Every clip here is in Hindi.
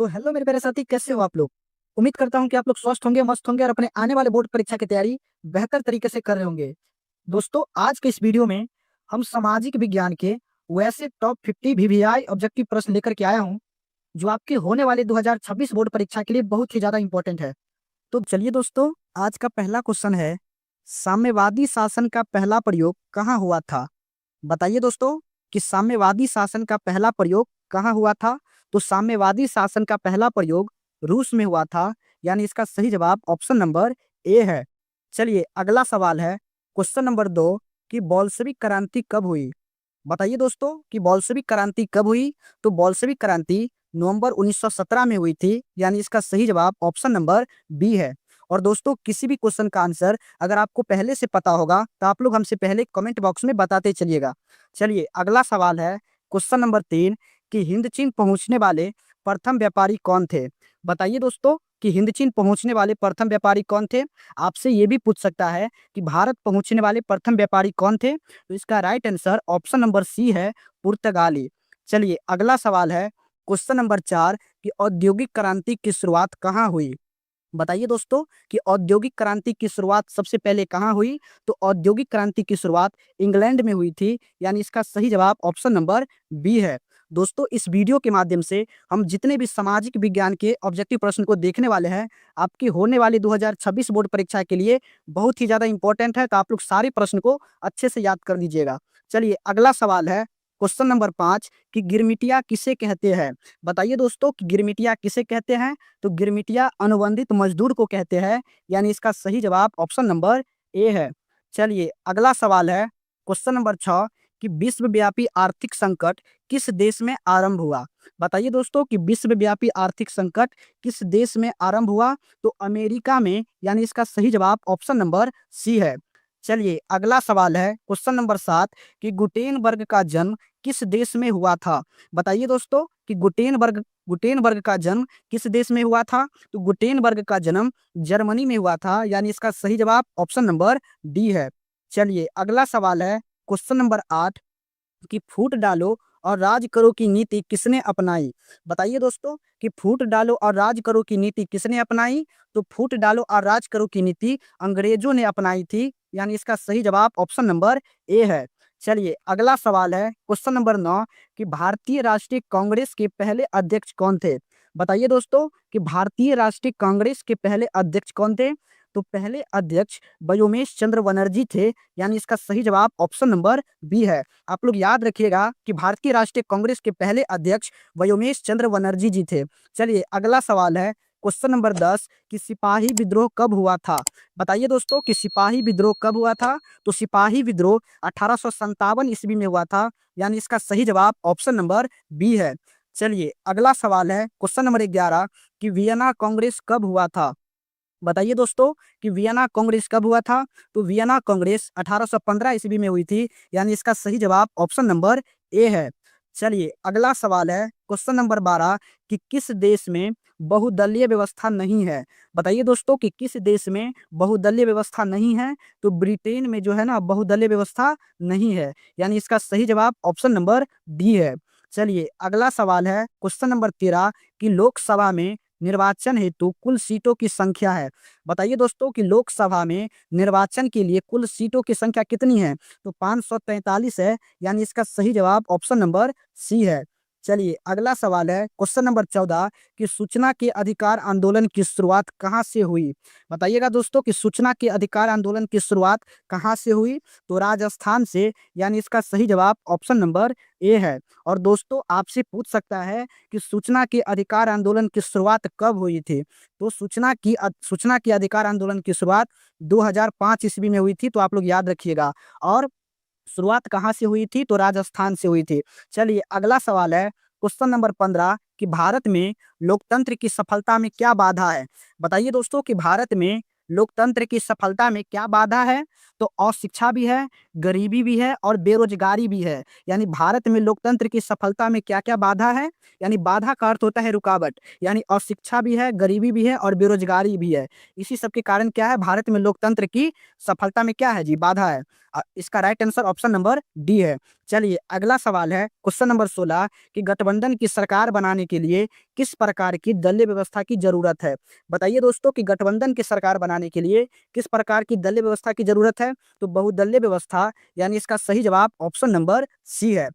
तो हेलो मेरे प्यारे साथी, कैसे हो आप लोग। उम्मीद करता हूं कि आप लोग स्वस्थ होंगे, मस्त होंगे और अपने आने वाले बोर्ड परीक्षा की तैयारी बेहतर तरीके से कर रहे होंगे। दोस्तों, आज के इस वीडियो में हम सामाजिक विज्ञान के वैसे टॉप 50 वीवीआई ऑब्जेक्टिव प्रश्न लेकर के आया हूं जो आपके होने वाले 2026 बोर्ड परीक्षा के लिए बहुत ही ज्यादा इंपॉर्टेंट है। तो चलिए दोस्तों, आज का पहला क्वेश्चन है, साम्यवादी शासन का पहला प्रयोग कहाँ हुआ था। बताइए दोस्तों कि साम्यवादी शासन का पहला प्रयोग कहाँ हुआ था। तो साम्यवादी शासन का पहला प्रयोग रूस में हुआ था, यानी इसका सही जवाब ऑप्शन नंबर ए है। चलिए अगला सवाल है, क्वेश्चन नंबर 2, कि बोल्शेविक क्रांति कब हुई। बताइए दोस्तों कि बोल्शेविक क्रांति कब हुई। तो बोल्शेविक क्रांति नवंबर 1917 में हुई थी, यानी इसका सही जवाब ऑप्शन नंबर बी है। और दोस्तों, किसी भी क्वेश्चन का आंसर अगर आपको पहले से पता होगा तो आप लोग हमसे पहले कमेंट बॉक्स में बताते चलिएगा। चलिए अगला सवाल है, क्वेश्चन नंबर 3, कि हिंद चीन पहुंचने वाले प्रथम व्यापारी कौन थे। बताइए दोस्तों कि हिंद चीन पहुंचने वाले प्रथम व्यापारी कौन थे। आपसे ये भी पूछ सकता है कि भारत पहुंचने वाले प्रथम व्यापारी कौन थे। तो इसका right answer option number C है, पुर्तगाली। चलिए अगला सवाल है, क्वेश्चन नंबर 4, कि औद्योगिक क्रांति की शुरुआत कहाँ हुई। बताइए दोस्तों कि औद्योगिक क्रांति की शुरुआत सबसे पहले कहाँ हुई। तो औद्योगिक क्रांति की शुरुआत इंग्लैंड में हुई थी, यानी इसका सही जवाब ऑप्शन नंबर बी है। दोस्तों, इस वीडियो के माध्यम से हम जितने भी सामाजिक विज्ञान के ऑब्जेक्टिव प्रश्न को देखने वाले हैं, आपकी होने वाली 2026 बोर्ड परीक्षा के लिए बहुत ही ज़्यादा इंपॉर्टेंट है। तो आप लोग सारे प्रश्न को अच्छे से याद कर लीजिएगा। चलिए अगला सवाल है, क्वेश्चन नंबर 5, कि गिरमिटिया किसे कहते हैं। बताइए दोस्तों कि गिरमिटिया किसे कहते हैं। तो गिरमिटिया अनुबंधित मजदूर को कहते हैं, यानी इसका सही जवाब ऑप्शन नंबर ए है। चलिए अगला सवाल है, क्वेश्चन नंबर 6, कि विश्वव्यापी आर्थिक संकट किस देश में आरंभ हुआ। बताइए दोस्तों कि विश्वव्यापी आर्थिक संकट किस देश में आरंभ हुआ। तो अमेरिका में, यानी इसका सही जवाब ऑप्शन नंबर सी है। चलिए अगला सवाल है, क्वेश्चन नंबर 7, कि गुटेनबर्ग का जन्म किस देश में हुआ था। बताइए दोस्तों कि गुटेनबर्ग गुटेनबर्ग का जन्म किस देश में हुआ था। तो गुटेनबर्ग का जन्म जर्मनी में हुआ था, यानी इसका सही जवाब ऑप्शन नंबर डी है। चलिए अगला सवाल है, क्वेश्चन नंबर 8, कि फूट डालो और राज करो की नीति किसने अपनाई। बताइए दोस्तों कि फूट डालो और राज करो की नीति किसने अपनाई। तो फूट डालो और राज करो की नीति अंग्रेजों ने अपनाई थी, यानी इसका सही जवाब ऑप्शन नंबर ए है। चलिए अगला सवाल है, क्वेश्चन नंबर 9, कि भारतीय राष्ट्रीय कांग्रेस के पहले अध्यक्ष कौन थे। बताइए दोस्तों कि भारतीय राष्ट्रीय कांग्रेस के पहले अध्यक्ष कौन थे। तो पहले अध्यक्ष व्योमेश चंद्र बनर्जी थे, यानी इसका सही जवाब ऑप्शन नंबर बी है। आप लोग याद रखिएगा कि भारतीय राष्ट्रीय कांग्रेस के पहले अध्यक्ष व्योमेश चंद्र बनर्जी जी थे। चलिए अगला सवाल है, क्वेश्चन नंबर 10, कि सिपाही विद्रोह कब हुआ था। बताइए दोस्तों कि सिपाही विद्रोह कब हुआ था। तो सिपाही विद्रोह 1857 ईस्वी में हुआ था, यानी इसका सही जवाब ऑप्शन नंबर बी है। चलिए अगला सवाल है, क्वेश्चन नंबर 11, कि वियना कांग्रेस कब हुआ था। बताइए दोस्तों कि वियना कांग्रेस कब हुआ था। तो वियना कांग्रेस 1815 ईस्वी में हुई थी, यानी इसका सही जवाब ऑप्शन नंबर ए है। चलिए अगला सवाल है, क्वेश्चन नंबर 12, कि किस देश में बहुदलीय व्यवस्था नहीं है। बताइए दोस्तों कि किस देश में बहुदलीय व्यवस्था नहीं है। तो ब्रिटेन में जो है ना, बहुदलीय व्यवस्था नहीं है, यानी इसका सही जवाब ऑप्शन नंबर डी है। चलिए अगला सवाल है, क्वेश्चन नंबर 13, कि लोकसभा में निर्वाचन हेतु कुल सीटों की संख्या है। बताइए दोस्तों कि लोकसभा में निर्वाचन के लिए कुल सीटों की संख्या कितनी है। तो 543 है, यानी इसका सही जवाब ऑप्शन नंबर सी है। चलिए अगला सवाल है, क्वेश्चन नंबर 14, कि सूचना के अधिकार आंदोलन की शुरुआत कहाँ से हुई। बताइएगा दोस्तों कि सूचना के अधिकार आंदोलन की शुरुआत कहाँ से हुई। तो राजस्थान से, यानी इसका सही जवाब ऑप्शन नंबर ए है। और दोस्तों, आपसे पूछ सकता है कि सूचना के अधिकार आंदोलन की शुरुआत कब हुई थी। तो सूचना के अधिकार आंदोलन की शुरुआत 2005 ईस्वी में हुई थी, तो आप लोग याद रखिएगा। और शुरुआत कहाँ से हुई थी। तो राजस्थान से हुई थी। चलिए अगला सवाल है, क्वेश्चन नंबर 15, कि भारत में लोकतंत्र की सफलता में क्या बाधा है। बताइए दोस्तों कि भारत में लोकतंत्र की सफलता में क्या बाधा है। तो अशिक्षा भी है, गरीबी भी है और बेरोजगारी भी है। यानी भारत में लोकतंत्र की सफलता में क्या-क्या बाधा है? यानी बाधा का अर्थ होता है रुकावट, यानी अशिक्षा भी है, गरीबी भी है और बेरोजगारी भी है। इसी सब के कारण क्या है, भारत में लोकतंत्र की सफलता में क्या है जी? बाधा है। इसका right answer option number D है। चलिए अगला सवाल है क्वेश्चन नंबर 16 कि गठबंधन की सरकार बनाने के लिए किस प्रकार की दलीय व्यवस्था की जरूरत है? बताइए दोस्तों कि गठबंधन की सरकार बनाने के लिए किस प्रकार की दलीय व्यवस्था की जरूरत है? तो बहुदलीय व्यवस्था, यानी इसका सही जवाब ऑप्शन नंबर सी है।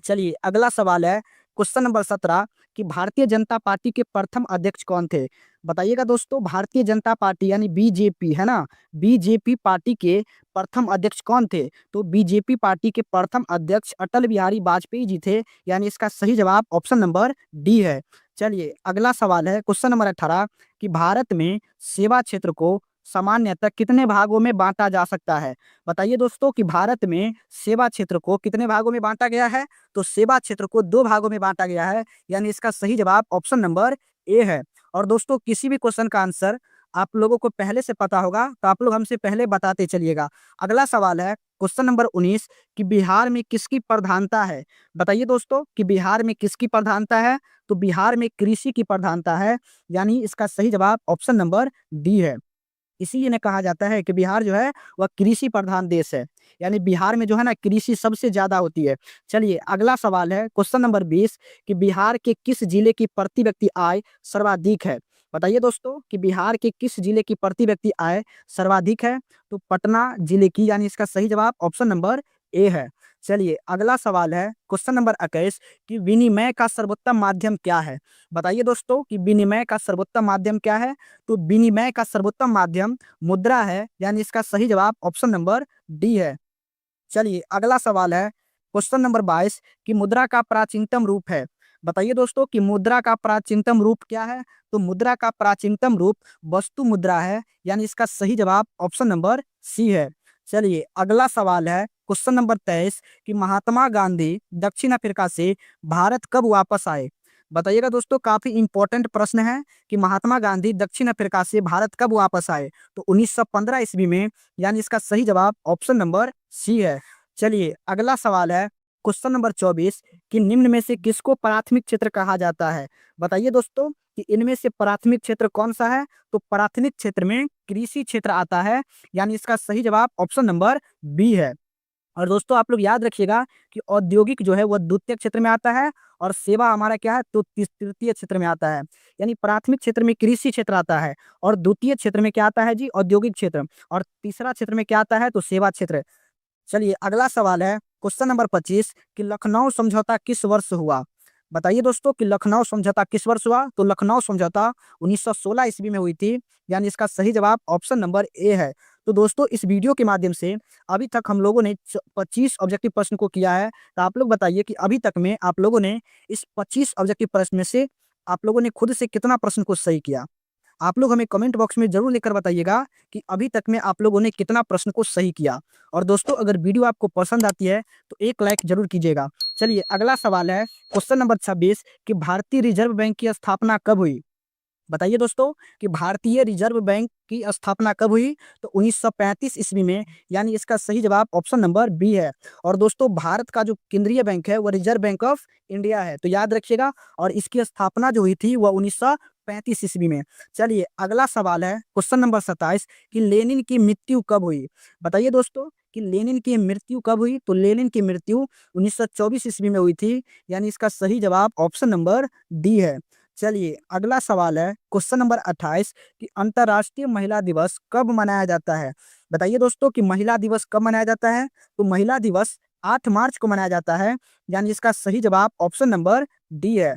चलिए अगला सवाल है क्वेश्चन नंबर 17 कि भारतीय जनता पार्टी के प्रथम अध्यक्ष कौन थे? बताइएगा दोस्तों, भारतीय जनता पार्टी यानी बीजेपी है ना, बीजेपी पार्टी के प्रथम अध्यक्ष कौन थे? तो बीजेपी पार्टी के प्रथम अध्यक्ष अटल बिहारी वाजपेयी जी थे, यानी इसका सही जवाब ऑप्शन नंबर डी है। चलिए अगला सवाल है क्वेश्चन नंबर 18 कि भारत में सेवा क्षेत्र को सामान्यतः कितने भागों में बांटा जा सकता है? बताइए दोस्तों कि भारत में सेवा क्षेत्र को कितने भागों में बांटा गया है? तो सेवा क्षेत्र को 2 भागों में बांटा गया है, यानी इसका सही जवाब ऑप्शन नंबर ए है। और दोस्तों किसी भी क्वेश्चन का आंसर आप लोगों को पहले से पता होगा तो आप लोग हमसे पहले बताते चलिएगा। अगला सवाल है क्वेश्चन नंबर 19 कि बिहार में किसकी प्रधानता है? बताइए दोस्तों कि बिहार में किसकी प्रधानता है? तो बिहार में कृषि की प्रधानता है, यानी इसका सही जवाब ऑप्शन नंबर डी है। इसीलिए ना कहा जाता है कि बिहार जो है वह कृषि प्रधान देश है, यानी बिहार में जो है ना कृषि सबसे ज्यादा होती है। चलिए अगला सवाल है क्वेश्चन नंबर 20 कि बिहार के किस जिले की प्रति व्यक्ति आय सर्वाधिक है? बताइए दोस्तों कि बिहार के किस जिले की प्रति व्यक्ति आय सर्वाधिक है? तो पटना जिले की, यानी इसका सही जवाब ऑप्शन नंबर ए है। चलिए अगला सवाल है क्वेश्चन नंबर 21 कि विनिमय का सर्वोत्तम माध्यम क्या है? बताइए दोस्तों कि विनिमय का सर्वोत्तम माध्यम क्या है? तो विनिमय का सर्वोत्तम माध्यम मुद्रा है, यानी इसका सही जवाब ऑप्शन नंबर डी है। चलिए अगला सवाल है क्वेश्चन नंबर 22 कि मुद्रा का प्राचीनतम रूप है? बताइए दोस्तों कि मुद्रा का प्राचीनतम रूप क्या है? तो मुद्रा का प्राचीनतम रूप वस्तु मुद्रा है, यानी इसका सही जवाब ऑप्शन नंबर सी है। चलिए अगला सवाल है क्वेश्चन नंबर 23 कि महात्मा गांधी दक्षिण अफ्रीका से भारत कब वापस आए? बताइएगा दोस्तों, काफी इंपॉर्टेंट प्रश्न है कि महात्मा गांधी दक्षिण अफ्रीका से भारत कब वापस आए? तो 1915 ईस्वी में, यानी इसका सही जवाब ऑप्शन नंबर सी है। चलिए अगला सवाल है क्वेश्चन नंबर 24 कि निम्न में से किसको प्राथमिक क्षेत्र कहा जाता है? बताइए दोस्तों कि इनमें से प्राथमिक क्षेत्र कौन सा है? तो प्राथमिक क्षेत्र में कृषि क्षेत्र आता है, यानी इसका सही जवाब ऑप्शन नंबर बी है। और दोस्तों आप लोग याद रखिएगा कि औद्योगिक जो है वह द्वितीय क्षेत्र में आता है और सेवा हमारा क्या है तो तृतीय क्षेत्र में आता है। यानी प्राथमिक क्षेत्र में कृषि क्षेत्र आता है और द्वितीय क्षेत्र में क्या आता है जी? औद्योगिक क्षेत्र। और तीसरा क्षेत्र में क्या आता है? तो सेवा क्षेत्र। चलिए अगला सवाल है क्वेश्चन नंबर 25 कि लखनऊ समझौता किस वर्ष हुआ? बताइए दोस्तों कि लखनऊ समझौता किस वर्ष हुआ? तो लखनऊ समझौता 1916 ईस्वी में हुई थी, यानी इसका सही जवाब ऑप्शन नंबर ए है। तो दोस्तों इस वीडियो के माध्यम से अभी तक हम लोगों ने 25 ऑब्जेक्टिव प्रश्न को किया है। तो आप लोग बताइए कि अभी तक में आप लोगों ने इस 25 ऑब्जेक्टिव प्रश्न में से आप लोगों ने खुद से कितना प्रश्न को सही किया? आप लोग हमें कमेंट बॉक्स में जरूर लिखकर बताइएगा कि अभी तक में आप लोगों ने कितना प्रश्न को सही किया। और दोस्तों अगर वीडियो आपको पसंद आती है तो एक लाइक जरूर कीजिएगा। चलिए अगला सवाल है क्वेश्चन नंबर 26 कि भारतीय रिजर्व बैंक की स्थापना कब हुई? बताइए दोस्तों कि भारतीय रिजर्व बैंक की स्थापना कब हुई? तो 1935 ईस्वी में, यानी इसका सही जवाब ऑप्शन नंबर बी है। और दोस्तों भारत का जो केंद्रीय बैंक है वह रिजर्व बैंक ऑफ इंडिया है, तो याद रखिएगा। और इसकी स्थापना जो हुई थी वह 1935 ईस्वी में। चलिए अगला सवाल है क्वेश्चन नंबर 27 कि लेनिन की मृत्यु कब हुई? बताइए दोस्तों कि लेनिन की मृत्यु कब हुई? तो लेनिन की मृत्यु 1924 ईस्वी में हुई थी, यानी इसका सही जवाब ऑप्शन नंबर डी है। चलिए अगला सवाल है क्वेश्चन नंबर 28 कि अंतर्राष्ट्रीय महिला दिवस कब मनाया जाता है? बताइए दोस्तों कि महिला दिवस कब मनाया जाता है? तो महिला दिवस 8 मार्च को मनाया जाता है, यानी इसका सही जवाब ऑप्शन नंबर डी है।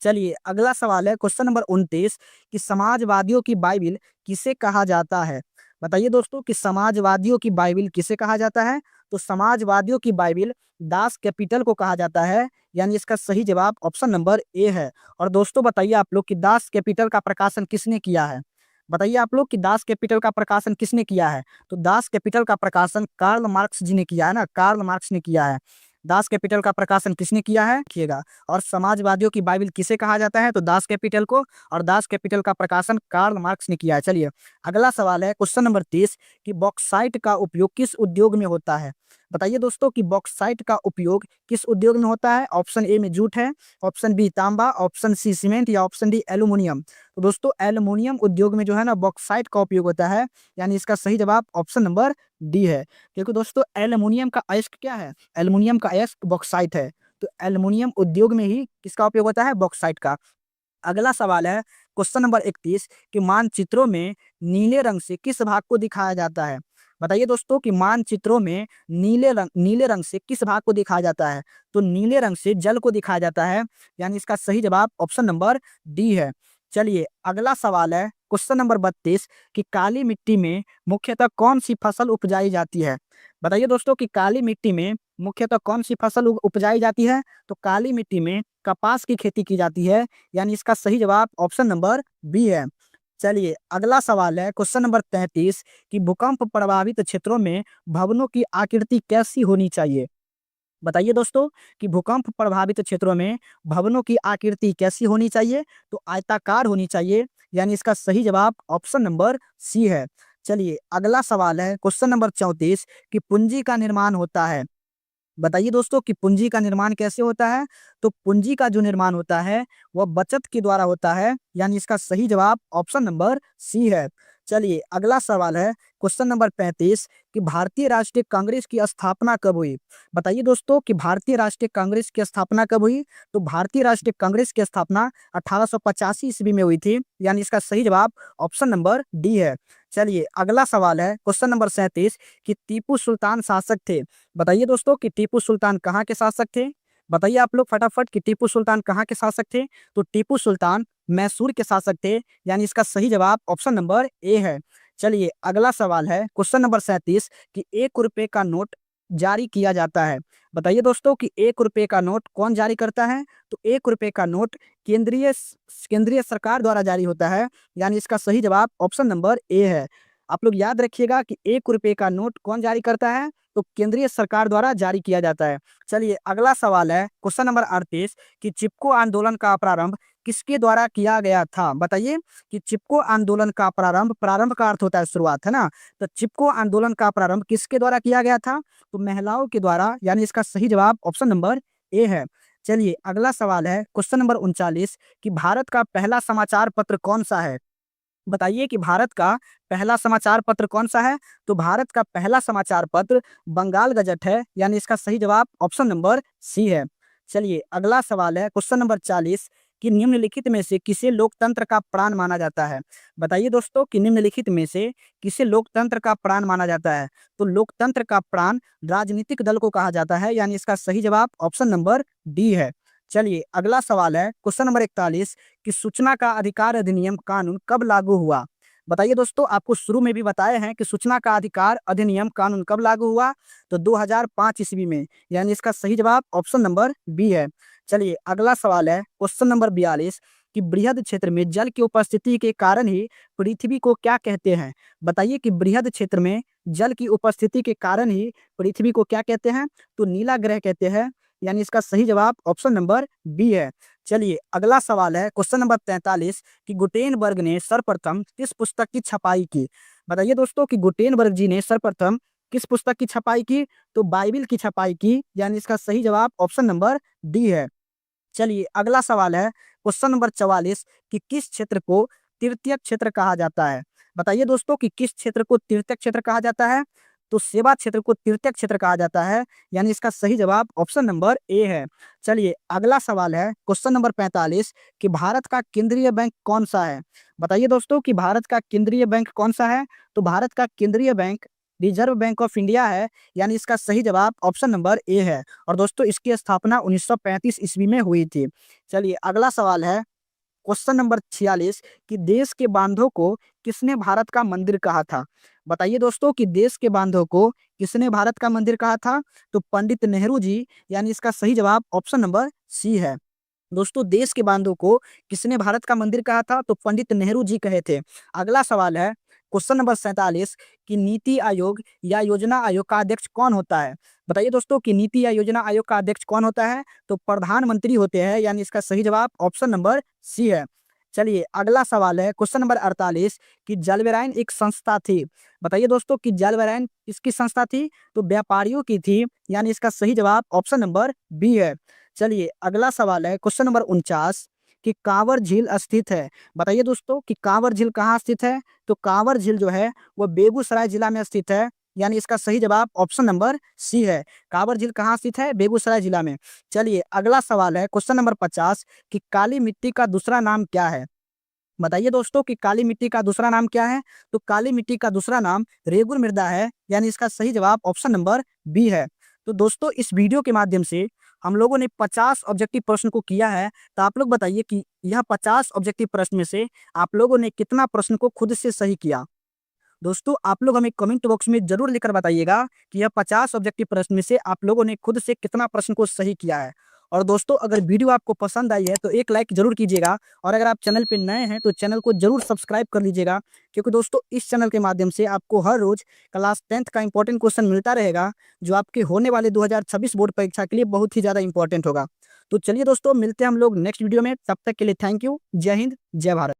चलिए अगला सवाल है क्वेश्चन नंबर 29 कि समाजवादियों की बाइबिल किसे कहा जाता है? बताइए दोस्तों कि समाजवादियों की बाइबिल किसे कहा जाता है? तो समाजवादियों की बाइबिल दास कैपिटल को कहा जाता है, यानी इसका सही जवाब ऑप्शन नंबर ए है। और दोस्तों बताइए आप लोग कि दास कैपिटल का प्रकाशन किसने किया है? बताइए आप लोग कि दास कैपिटल का प्रकाशन किसने किया है? तो दास कैपिटल का प्रकाशन कार्ल मार्क्स जी ने किया है ना, कार्ल मार्क्स ने किया है। दास कैपिटल का प्रकाशन किसने किया है देखिएगा। और समाजवादियों की बाइबिल किसे कहा जाता है, तो दास कैपिटल को, और दास कैपिटल का प्रकाशन कार्ल मार्क्स ने किया है। चलिए अगला सवाल है क्वेश्चन नंबर 30 कि बॉक्साइट का उपयोग किस उद्योग में होता है। बताइए दोस्तों कि बॉक्साइट का उपयोग किस उद्योग में होता है। ऑप्शन ए में जूट है, ऑप्शन बी तांबा, ऑप्शन सी सीमेंट, या ऑप्शन डी एल्यूमिनियम। तो दोस्तों एल्यूमिनियम उद्योग में जो है ना बॉक्साइट का उपयोग होता है, यानी इसका सही जवाब ऑप्शन नंबर डी है। क्योंकि दोस्तों एल्यूमिनियम का अयस्क क्या है, एल्यूमिनियम का अयस्क बॉक्साइट है। तो एल्यूमिनियम उद्योग में ही किसका उपयोग होता है, बॉक्साइट का। अगला सवाल है क्वेश्चन नंबर 31 कि मानचित्रों में नीले रंग से किस भाग को दिखाया जाता है। बताइए दोस्तों कि मानचित्रों में नीले रंग से किस भाग को दिखाया जाता है। तो नीले रंग से जल को दिखाया जाता है, यानी इसका सही जवाब ऑप्शन नंबर डी है। चलिए अगला सवाल है क्वेश्चन नंबर 32 कि काली मिट्टी में मुख्यतः कौन सी फसल उपजाई जाती है। बताइए दोस्तों कि काली मिट्टी में मुख्यतः कौन सी फसल उपजाई जाती है। तो काली मिट्टी में कपास की खेती की जाती है, यानी इसका सही जवाब ऑप्शन नंबर बी है। चलिए अगला सवाल है क्वेश्चन नंबर 33 कि भूकंप प्रभावित क्षेत्रों में भवनों की आकृति कैसी होनी चाहिए। बताइए दोस्तों कि भूकंप प्रभावित क्षेत्रों में भवनों की आकृति कैसी होनी चाहिए। तो आयताकार होनी चाहिए, यानी इसका सही जवाब ऑप्शन नंबर सी है। चलिए अगला सवाल है क्वेश्चन नंबर 34 कि पूंजी का निर्माण होता है। बताइए दोस्तों कि पूंजी का निर्माण कैसे होता है। तो पूंजी का जो निर्माण होता है वह बचत के द्वारा होता है, यानी इसका सही जवाब ऑप्शन नंबर सी है। चलिए अगला सवाल है क्वेश्चन नंबर 35 कि भारतीय राष्ट्रीय कांग्रेस की स्थापना कब हुई। बताइए दोस्तों कि भारतीय राष्ट्रीय कांग्रेस की स्थापना कब हुई। तो भारतीय राष्ट्रीय कांग्रेस की स्थापना 1885 ईस्वी में हुई थी, यानी इसका सही जवाब ऑप्शन नंबर डी है। चलिए अगला सवाल है क्वेश्चन नंबर 37 कि टीपू सुल्तान शासक थे। बताइए दोस्तों कि टीपू सुल्तान कहाँ के शासक थे। बताइए आप लोग फटाफट कि टीपू सुल्तान कहाँ के शासक थे। तो टीपू सुल्तान मैसूर के शासक थे, यानी इसका सही जवाब ऑप्शन नंबर ए है। चलिए अगला सवाल है क्वेश्चन नंबर 37 कि 1 रुपए का नोट जारी किया जाता है। बताइए दोस्तों कि 1 रुपए का नोट कौन जारी करता है। तो 1 रुपए का नोट केंद्रीय सरकार द्वारा जारी होता है, यानी इसका सही जवाब ऑप्शन नंबर ए है। आप लोग याद रखिएगा कि 1 रुपए का नोट कौन जारी करता है। तो केंद्रीय सरकार द्वारा जारी किया जाता है। चलिए अगला सवाल है क्वेश्चन नंबर 38 कि चिपको आंदोलन का प्रारंभ किसके द्वारा किया गया था। बताइए कि चिपको आंदोलन का प्रारंभ का अर्थ होता है शुरुआत, है ना। तो चिपको आंदोलन का प्रारंभ किसके द्वारा किया गया था। तो महिलाओं के द्वारा, यानी इसका सही जवाब ऑप्शन नंबर ए है। चलिए अगला सवाल है क्वेश्चन नंबर 39 कि भारत का पहला समाचार पत्र कौन सा है। बताइए कि भारत का पहला समाचार पत्र कौन सा है। तो भारत का पहला समाचार पत्र बंगाल गजट है, यानी इसका सही जवाब ऑप्शन नंबर सी है। चलिए अगला सवाल है क्वेश्चन नंबर 40 कि निम्नलिखित में से किसे लोकतंत्र का प्राण माना जाता है। बताइए दोस्तों कि निम्नलिखित में से किसे लोकतंत्र का प्राण माना जाता है। तो लोकतंत्र का प्राण राजनीतिक दल को कहा जाता है, यानी इसका सही जवाब ऑप्शन नंबर डी है। चलिए अगला सवाल है क्वेश्चन नंबर 41 कि सूचना का अधिकार अधिनियम कानून कब लागू हुआ। बताइए दोस्तों, आपको शुरू में भी बताए हैं कि सूचना का अधिकार अधिनियम कानून कब लागू हुआ। तो 2005 ईस्वी में, यानी इसका सही जवाब ऑप्शन नंबर बी है। चलिए अगला सवाल है क्वेश्चन नंबर 42 कि बृहद क्षेत्र में जल की उपस्थिति के कारण ही पृथ्वी को क्या कहते हैं। बताइए कि बृहद क्षेत्र में जल की उपस्थिति के कारण ही पृथ्वी को क्या कहते हैं। तो नीला ग्रह कहते हैं, यानी इसका सही जवाब ऑप्शन नंबर बी है। चलिए अगला सवाल है क्वेश्चन नंबर 43 कि गुटेनबर्ग ने सर्वप्रथम किस पुस्तक की छपाई की। बताइए दोस्तों कि गुटेनबर्ग जी ने सर्वप्रथम किस पुस्तक की छपाई की। तो बाइबिल की छपाई की, यानी इसका सही जवाब ऑप्शन नंबर डी है। चलिए अगला सवाल है क्वेश्चन नंबर 44 कि किस क्षेत्र को तृतीय क्षेत्र कहा जाता है। बताइए दोस्तों कि किस क्षेत्र को तृतीय क्षेत्र कहा जाता है। तो सेवा क्षेत्र को तृतीय क्षेत्र कहा जाता है, यानी इसका सही जवाब ऑप्शन नंबर ए है। चलिए अगला सवाल है क्वेश्चन नंबर 45 कि भारत का केंद्रीय बैंक कौन सा है। बताइए दोस्तों कि भारत का केंद्रीय बैंक कौन सा है। तो भारत का केंद्रीय bank reserve bank of India है, यानी इसका सही जवाब ऑप्शन नंबर ए है। और दोस्तों इसकी स्थापना 1935 ईस्वी में हुई थी। चलिए अगला सवाल है क्वेश्चन नंबर 46 कि देश के बांधों को किसने भारत का मंदिर कहा था। बताइए दोस्तों कि देश के बांधों को किसने भारत का मंदिर कहा था। तो पंडित नेहरू जी, यानी इसका सही जवाब ऑप्शन नंबर सी है। दोस्तों देश के बांधों को किसने भारत का मंदिर कहा था। तो पंडित नेहरू जी कहे थे। अगला सवाल है क्वेश्चन नंबर 47 कि नीति आयोग या योजना आयोग का अध्यक्ष कौन होता है। बताइए दोस्तों कि नीति या योजना आयोग का अध्यक्ष कौन होता है? तो प्रधानमंत्री होते हैं, यानी इसका सही जवाब ऑप्शन नंबर सी है। चलिए अगला सवाल है क्वेश्चन नंबर 48 कि जलवेरायन एक संस्था थी। बताइए दोस्तों कि जलवेरायन किसकी संस्था थी? तो व्यापारियों की थी, यानी इसका सही जवाब ऑप्शन नंबर बी है। चलिए अगला सवाल है क्वेश्चन नंबर 49 कि कांवर झील स्थित है। बताइए दोस्तों कि कांवर झील कहाँ स्थित है? तो कांवर झील जो है वो बेगूसराय जिला में स्थित है, यानी इसका सही जवाब ऑप्शन नंबर सी है। कांवर झील कहाँ स्थित है? बेगूसराय जिला में। चलिए अगला सवाल है क्वेश्चन नंबर 50 कि काली मिट्टी का दूसरा नाम क्या है? बताइए दोस्तों कि काली मिट्टी का दूसरा नाम क्या है? तो काली मिट्टी का दूसरा नाम रेगुर मृदा है, यानी इसका सही जवाब ऑप्शन नंबर बी है। तो दोस्तों इस वीडियो के माध्यम से हम लोगों ने 50 ऑब्जेक्टिव प्रश्न को किया है। तो आप लोग बताइए कि यह 50 ऑब्जेक्टिव प्रश्न में से आप लोगों ने कितना प्रश्न को खुद से सही किया? दोस्तों आप लोग हमें कमेंट बॉक्स में जरूर लिखकर बताइएगा कि यह 50 ऑब्जेक्टिव प्रश्न में से आप लोगों ने खुद से कितना प्रश्न को सही किया है। और दोस्तों अगर वीडियो आपको पसंद आई है तो एक लाइक जरूर कीजिएगा, और अगर आप चैनल पे नए हैं तो चैनल को जरूर सब्सक्राइब कर लीजिएगा, क्योंकि दोस्तों इस चैनल के माध्यम से आपको हर रोज क्लास 10th का इंपॉर्टेंट क्वेश्चन मिलता रहेगा, जो आपके होने वाले 2026 बोर्ड परीक्षा के लिए बहुत ही ज़्यादा इंपॉर्टेंट होगा। तो चलिए दोस्तों मिलते हैं हम लोग नेक्स्ट वीडियो में, तब तक के लिए थैंक यू। जय हिंद, जय भारत।